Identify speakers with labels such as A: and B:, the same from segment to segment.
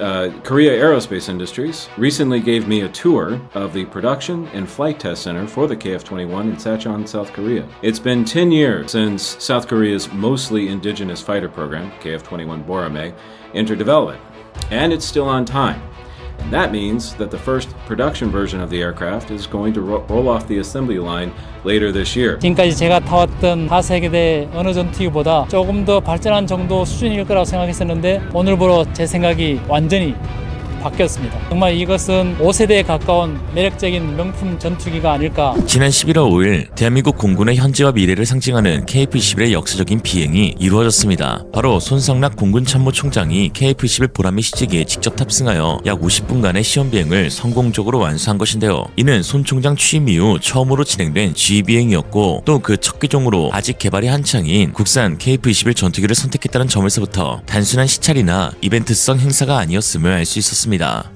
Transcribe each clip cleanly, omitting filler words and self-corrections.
A: Korea Aerospace Industries recently gave me a tour of the production and flight test center for the KF-21 in Sachon, South Korea. It's been 10 years since South Korea's mostly indigenous fighter program, KF-21 Borame, entered development, and it's still on time. And that means that the first production version of the aircraft is going to roll off the assembly line later this year.
B: 지금까지 제가 타왔던 하세계대 어느 전투기보다 조금 더 발전한 정도 수준일 거라고 생각했었는데 오늘부로 제 생각이 완전히 바뀌었습니다. 정말 이것은 5세대에 가까운 매력적인 명품 전투기가 아닐까.
C: 지난 11월 5일 대한민국 공군의 현재와 미래를 상징하는 KF-21의 역사적인 비행이 이루어졌습니다. 바로 손성락 공군참모총장이 KF-21 보라매 시제기에 직접 탑승하여 약 50분간의 시험 비행을 성공적으로 완수한 것인데요. 이는 손 총장 취임 이후 처음으로 진행된 지휘 비행이었고 또 그 첫 기종으로 아직 개발이 한창인 국산 KF-21 전투기를 선택했다는 점에서부터 단순한 시찰이나 이벤트성 행사가 아니었음을 알 수 있었습니다.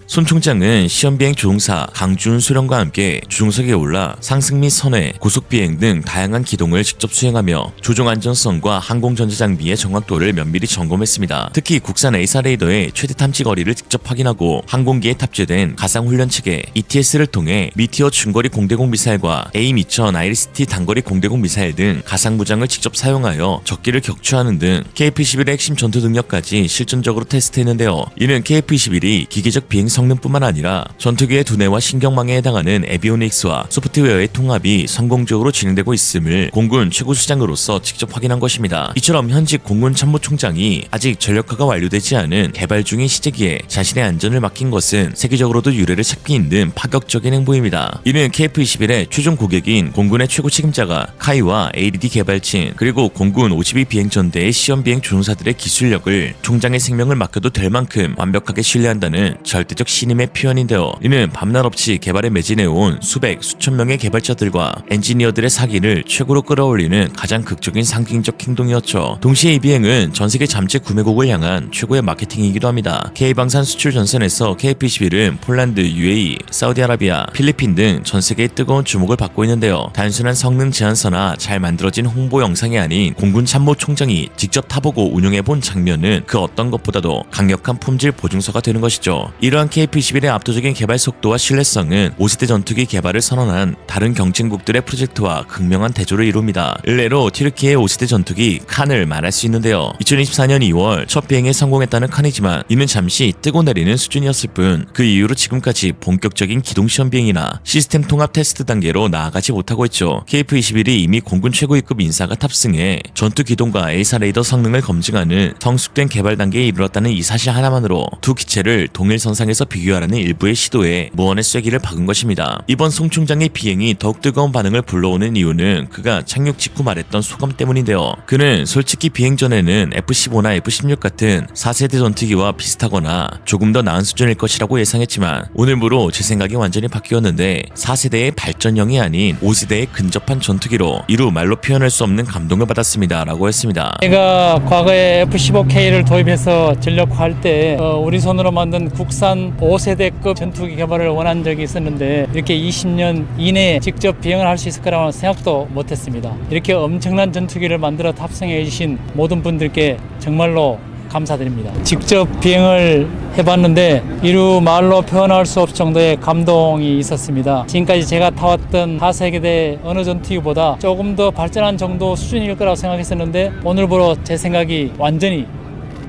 C: 손 총장은 시험비행 조종사 강준 수령과 함께 조종석에 올라 상승 및 선회, 고속비행 등 다양한 기동을 직접 수행하며 조종 안전성과 항공전자 장비의 정확도를 면밀히 점검했습니다. 특히 국산 A사 레이더의 최대 탐지 거리를 직접 확인하고 항공기에 탑재된 가상훈련체계 ETS를 통해 미티어 중거리 공대공 미사일과 A-2000 아이리스-T 단거리 공대공 미사일 등 가상무장을 직접 사용하여 적기를 격추하는 등 KF-21의 핵심 전투 능력까지 실전적으로 테스트했는데요. 이는 KF-21이 기계적 비행 성능뿐만 아니라 전투기의 두뇌와 신경망에 해당하는 에비오닉스와 소프트웨어의 통합이 성공적으로 진행되고 있음을 공군 최고수장으로서 직접 확인한 것입니다. 이처럼 현직 공군 참모총장이 아직 전력화가 완료되지 않은 개발 중인 시제기에 자신의 안전을 맡긴 것은 세계적으로도 유례를 찾기 힘든 파격적인 행보입니다. 이는 KF-21의 최종 고객인 공군의 최고 책임자가 카이와 ADD 개발진 그리고 공군 52 비행전대의 시험비행 조종사들의 기술력을 총장의 생명을 맡겨도 될 만큼 완벽하게 신뢰한다는 절대적 신임의 표현인데요. 이는 밤낮 없이 개발에 매진해온 수백, 수천 명의 개발자들과 엔지니어들의 사기를 최고로 끌어올리는 가장 극적인 상징적 행동이었죠. 동시에 이 비행은 전세계 잠재 구매국을 향한 최고의 마케팅이기도 합니다. K방산 수출 전선에서 KF-21은 폴란드, UAE, 사우디아라비아, 필리핀 등 전세계의 뜨거운 주목을 받고 있는데요. 단순한 성능 제안서나 잘 만들어진 홍보 영상이 아닌 공군 참모총장이 직접 타보고 운용해본 장면은 그 어떤 것보다도 강력한 품질 보증서가 되는 것이죠. 이러한 KF-21의 압도적인 개발 속도와 신뢰성은 5세대 전투기 개발을 선언한 다른 경쟁국들의 프로젝트와 극명한 대조를 이룹니다. 일례로 튀르키예의 5세대 전투기 칸을 말할 수 있는데요. 2024년 2월 첫 비행에 성공했다는 칸이지만 이는 잠시 뜨고 내리는 수준이었을 뿐 그 이후로 지금까지 본격적인 기동 시험 비행이나 시스템 통합 테스트 단계로 나아가지 못하고 있죠. KF-21이 이미 공군 최고위급 인사가 탑승해 전투 기동과 A사 레이더 성능을 검증하는 성숙된 개발 단계에 이르렀다는 이 사실 하나만으로 두 기체를 동일 선상에서 비교하라는 일부의 시도에 무언의 쐐기를 박은 것입니다. 이번 송 총장의 비행이 더욱 뜨거운 반응을 불러오는 이유는 그가 착륙 직후 말했던 소감 때문인데요. 그는 솔직히 비행 전에는 F-15나 F-16 같은 4세대 전투기와 비슷하거나 조금 더 나은 수준일 것이라고 예상했지만 오늘부로 제 생각이 완전히 바뀌었는데 4세대의 발전형이 아닌 5세대에 근접한 전투기로 이루 말로 표현할 수 없는 감동을 받았습니다. 라고 했습니다.
B: 제가 과거에 F-15K를 도입해서 전력화할 때 우리 손으로 만든 국산 5세대급 전투기 개발을 원한 적이 있었는데 이렇게 20년 이내에 직접 비행을 할 수 있을 거라고 생각도 못했습니다. 이렇게 엄청난 전투기를 만들어 탑승해 주신 모든 분들께 정말로 감사드립니다. 직접 비행을 해봤는데 이루 말로 표현할 수 없을 정도의 감동이 있었습니다. 지금까지 제가 타왔던 하세계대 어느 전투기보다 조금 더 발전한 정도 수준일 거라고 생각했었는데 오늘부로 제 생각이 완전히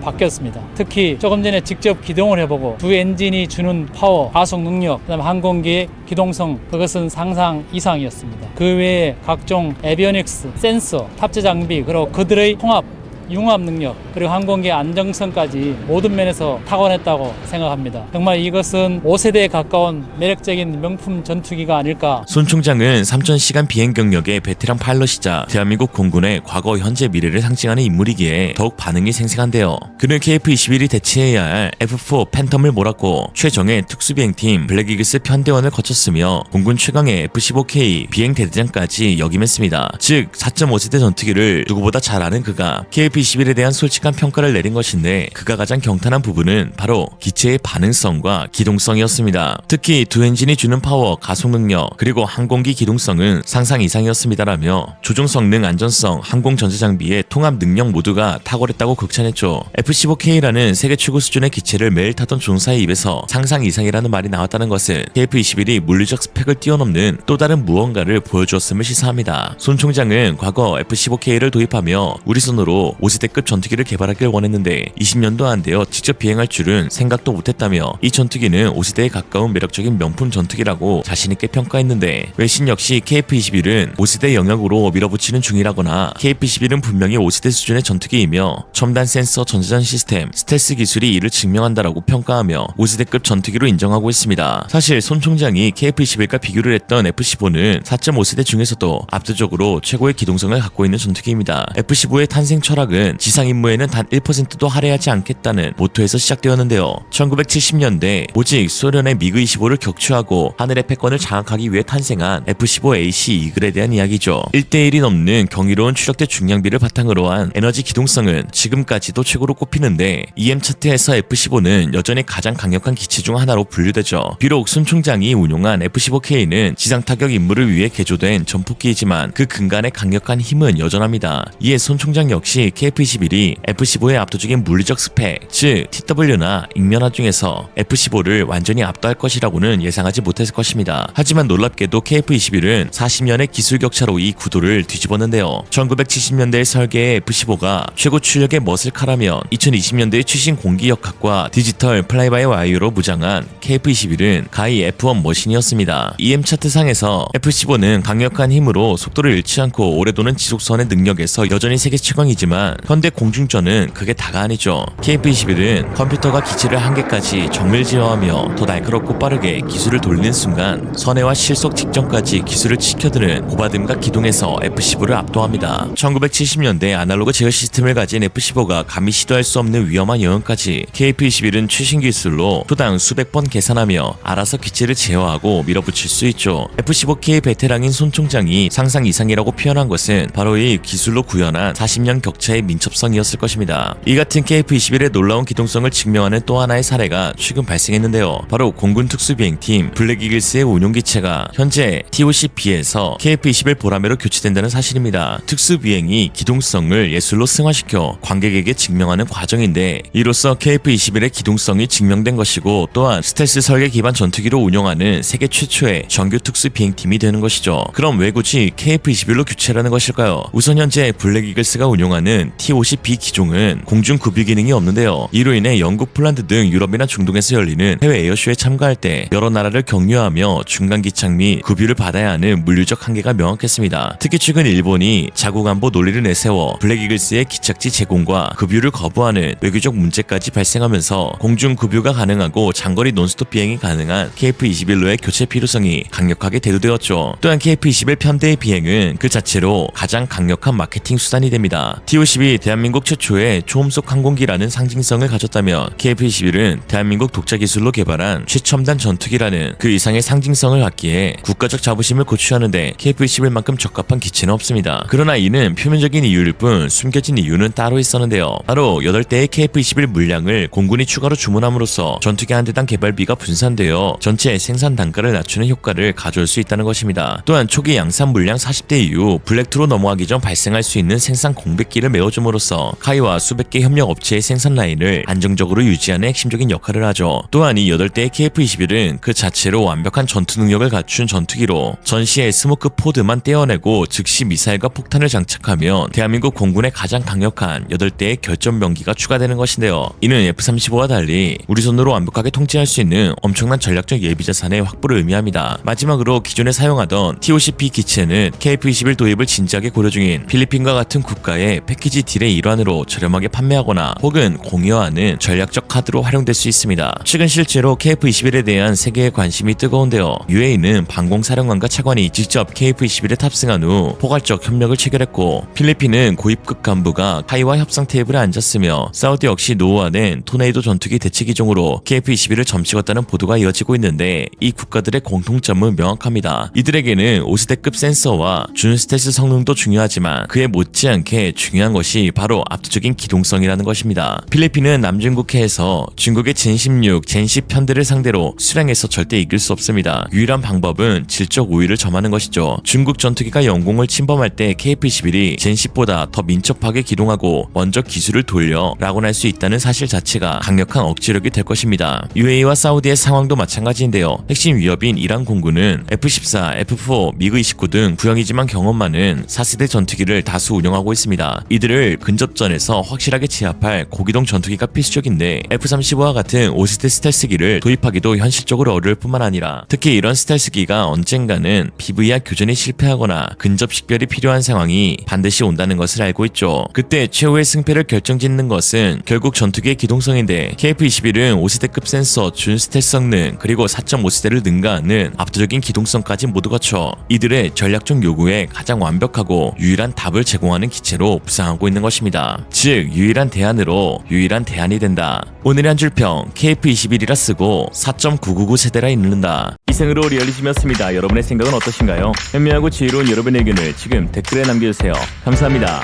B: 바뀌었습니다. 특히 조금 전에 직접 기동을 해보고 두 엔진이 주는 파워, 가속 능력, 그다음에 항공기의 기동성 그것은 상상 이상이었습니다. 그 외에 각종 에비오닉스, 센서, 탑재 장비 그리고 그들의 통합, 융합 능력 그리고 항공기의 안정성까지 모든 면에서 탁월했다고 생각합니다. 정말 이것은 5세대에 가까운 매력적인 명품 전투기가 아닐까.
C: 손 총장은 3000시간 비행 경력의 베테랑 파일럿이자 대한민국 공군의 과거, 현재, 미래를 상징하는 인물이기에 더욱 반응이 생생한데요. 그는 KF-21이 대체해야 할 F-4 팬텀을 몰았고 최정예 특수비행팀 블랙이글스 편대원을 거쳤으며 공군 최강의 F-15K 비행대대장까지 역임했습니다. 즉 4.5세대 전투기를 누구보다 잘 아는 그가 KF KF-21에 대한 솔직한 평가를 내린 것인데 그가 가장 경탄한 부분은 바로 기체의 반응성과 기동성이었습니다. 특히 두 엔진이 주는 파워, 가속 능력, 그리고 항공기 기동성은 상상 이상이었습니다라며 조종 성능, 안전성, 항공 전체 장비의 통합 능력 모두가 탁월했다고 극찬했죠. F-15K라는 세계 최고 수준의 기체를 매일 타던 존사의 입에서 상상 이상이라는 말이 나왔다는 것은 KF-21이 물리적 스펙을 뛰어넘는 또 다른 무언가를 보여주었음을 시사합니다. 손 총장은 과거 F-15K를 도입하며 우리 손으로 5세대급 전투기를 개발하길 원했는데 20년도 안 되어 직접 비행할 줄은 생각도 못했다며 이 전투기는 5세대에 가까운 매력적인 명품 전투기라고 자신있게 평가했는데 외신 역시 KF-21은 5세대 영역으로 밀어붙이는 중이라거나 KF-21은 분명히 5세대 수준의 전투기이며 첨단 센서, 전자전 시스템, 스텔스 기술이 이를 증명한다라고 평가하며 5세대급 전투기로 인정하고 있습니다. 사실 손 총장이 KF-21과 비교를 했던 F-15는 4.5세대 중에서도 압도적으로 최고의 기동성을 갖고 있는 전투기입니다. F-15의 탄생 철학은 지상 임무에는 단 1%도 할애하지 않겠다는 모토에서 시작되었는데요. 1970년대 오직 소련의 미그-25를 격추하고 하늘의 패권을 장악하기 위해 탄생한 F-15AC 이글에 대한 이야기죠. 1대1이 넘는 경이로운 추력대 중량비를 바탕으로 한 에너지 기동성은 지금까지도 최고로 꼽히는데 EM 차트에서 F-15는 여전히 가장 강력한 기체 중 하나로 분류되죠. 비록 손 총장이 운용한 F-15K는 지상 타격 임무를 위해 개조된 전폭기이지만 그 근간의 강력한 힘은 여전합니다. 이에 손 총장 역시 KF-21이 F-15의 압도적인 물리적 스펙, 즉 TW나 익면화 중에서 F-15를 완전히 압도할 것이라고는 예상하지 못했을 것입니다. 하지만 놀랍게도 KF-21은 40년의 기술 격차로 이 구도를 뒤집었는데요. 1970년대의 설계의 F-15가 최고 출력의 머슬카라면 2020년대의 최신 공기역학과 디지털 플라이바이 와이어로 무장한 KF-21은 가히 F1 머신이었습니다. EM 차트상에서 F-15는 강력한 힘으로 속도를 잃지 않고 오래 도는 지속선의 능력에서 여전히 세계 최강이지만 현대 공중전은 그게 다가 아니죠. KF-21은 컴퓨터가 기체를 한계까지 정밀제어하며 더 날카롭고 빠르게 기술을 돌리는 순간 선회와 실속 직전까지 기술을 치켜드는 고바듦과 기동에서 F-15를 압도합니다. 1970년대 아날로그 제어 시스템을 가진 F-15가 감히 시도할 수 없는 위험한 영역까지 KF-21은 최신 기술로 초당 수백 번 계산하며 알아서 기체를 제어하고 밀어붙일 수 있죠. F-15K 베테랑인 손 총장이 상상 이상이라고 표현한 것은 바로 이 기술로 구현한 40년 격차의 민첩성이었을 것입니다. 이 같은 KF-21의 놀라운 기동성을 증명하는 또 하나의 사례가 최근 발생했는데요. 바로 공군 특수비행팀 블랙이글스의 운용기체가 현재 TOC-B에서 KF-21 보라매로 교체된다는 사실입니다. 특수비행이 기동성을 예술로 승화시켜 관객에게 증명하는 과정인데 이로써 KF-21의 기동성이 증명된 것이고 또한 스텔스 설계 기반 전투기로 운영하는 세계 최초의 정규 특수비행팀이 되는 것이죠. 그럼 왜 굳이 KF-21로 교체라는 것일까요? 우선 현재 블랙이글스가 운용하는 TOC-B 기종은 공중 구비 기능이 없는데요. 이로 인해 영국, 폴란드 등 유럽이나 중동에서 열리는 해외 에어쇼에 참가할 때 여러 나라를 격려하며 중간 기착 및 급유를 받아야 하는 물리적 한계가 명확했습니다. 특히 최근 일본이 자국 안보 논리를 내세워 블랙이글스의 기착지 제공과 급유를 거부하는 외교적 문제까지 발생하면서 공중 급유가 가능하고 장거리 논스톱 비행이 가능한 KF-21로의 교체 필요성이 강력하게 대두되었죠. 또한 KF-21 편대의 비행은 그 자체로 가장 강력한 마케팅 수단이 됩니다. TOC-B 대한민국 최초의 초음속 항공기라는 상징성을 가졌다면 KF-21은 대한민국 독자 기술로 개발한 최첨단 전투기라는 그 이상의 상징성을 갖기에 국가적 자부심을 고취하는데 KF-21만큼 적합한 기체는 없습니다. 그러나 이는 표면적인 이유일 뿐 숨겨진 이유는 따로 있었는데요. 바로 8대의 KF-21 물량을 공군이 추가로 주문함으로써 전투기 한 대당 개발비가 분산되어 전체 생산 단가를 낮추는 효과를 가져올 수 있다는 것입니다. 또한 초기 양산 물량 40대 이후 블랙2로 넘어가기 전 발생할 수 있는 생산 공백기를 메워줌으로써 카이와 수백 개 협력 업체의 생산 라인을 안정적으로 유지하는 핵심적인 역할을 하죠. 또한 이 8대의 KF-21은 그 자체로 완벽한 전투 능력을 갖춘 전투기로 전시의 스모크 포드만 떼어내고 즉시 미사일과 폭탄을 장착하면 대한민국 공군의 가장 강력한 8대의 결전병기가 추가되는 것인데요. 이는 F-35와 달리 우리 손으로 완벽하게 통제할 수 있는 엄청난 전략적 예비자산의 확보를 의미합니다. 마지막으로 기존에 사용하던 TOC-B 기체는 KF-21 도입을 진지하게 고려 중인 필리핀과 같은 국가의 패키지 딜의 일환으로 저렴하게 판매하거나 혹은 공유하는 전략적 카드로 활용될 수 있습니다. 최근 실제로 KF-21에 대한 세계의 관심이 뜨거운데요. UAE는 방공사령관과 차관이 직접 KF-21에 탑승한 후 포괄적 협력을 체결했고 필리핀은 고위급 간부가 카이와 협상 테이블에 앉았으며 사우디 역시 노후화된 토네이도 전투기 대체기종으로 KF-21을 점찍었다는 보도가 이어지고 있는데 이 국가들의 공통점은 명확합니다. 이들에게는 5세대급 센서와 준 스텔스 성능도 중요하지만 그에 못지않게 중요한 것이 것이 바로 압도적인 기동성이라는 것입니다. 필리핀은 남중국해에서 중국의 젠16, 젠10 편대를 상대로 수량에서 절대 이길 수 없습니다. 유일한 방법은 질적 우위를 점하는 것이죠. 중국 전투기가 영공을 침범할 때 KF-21이 젠10보다 더 민첩하게 기동하고 먼저 기술을 돌려 라곤할 수 있다는 사실 자체가 강력한 억지력이 될 것입니다. UAE와 사우디의 상황도 마찬가지인데요. 핵심 위협인 이란 공군은 F-14, F-4, 미그-29 등 구형이지만 경험 많은 4세대 전투기를 다수 운영하고 있습니다. 이들을 근접전에서 확실하게 제압할 고기동 전투기가 필수적인데 F-35와 같은 5세대 스텔스기를 도입하기도 현실적으로 어려울 뿐만 아니라 특히 이런 스텔스기가 언젠가는 BVR 교전이 실패하거나 근접 식별이 필요한 상황이 반드시 온다는 것을 알고 있죠. 그때 최후의 승패를 결정짓는 것은 결국 전투기의 기동성인데 KF-21은 5세대급 센서, 준 스텔스 성능, 그리고 4.5세대를 능가하는 압도적인 기동성까지 모두 갖춰 이들의 전략적 요구에 가장 완벽하고 유일한 답을 제공하는 기체로 부상하고 있는 것입니다. 즉 유일한 대안으로 유일한 대안이 된다. 오늘의 한 줄평, KF-21이라 쓰고 4.999 세대라 읽는다. 이상으로 리얼리즘이었습니다. 여러분의 생각은 어떠신가요? 현명하고 지혜로운 여러분의 의견을 지금 댓글에 남겨주세요. 감사합니다.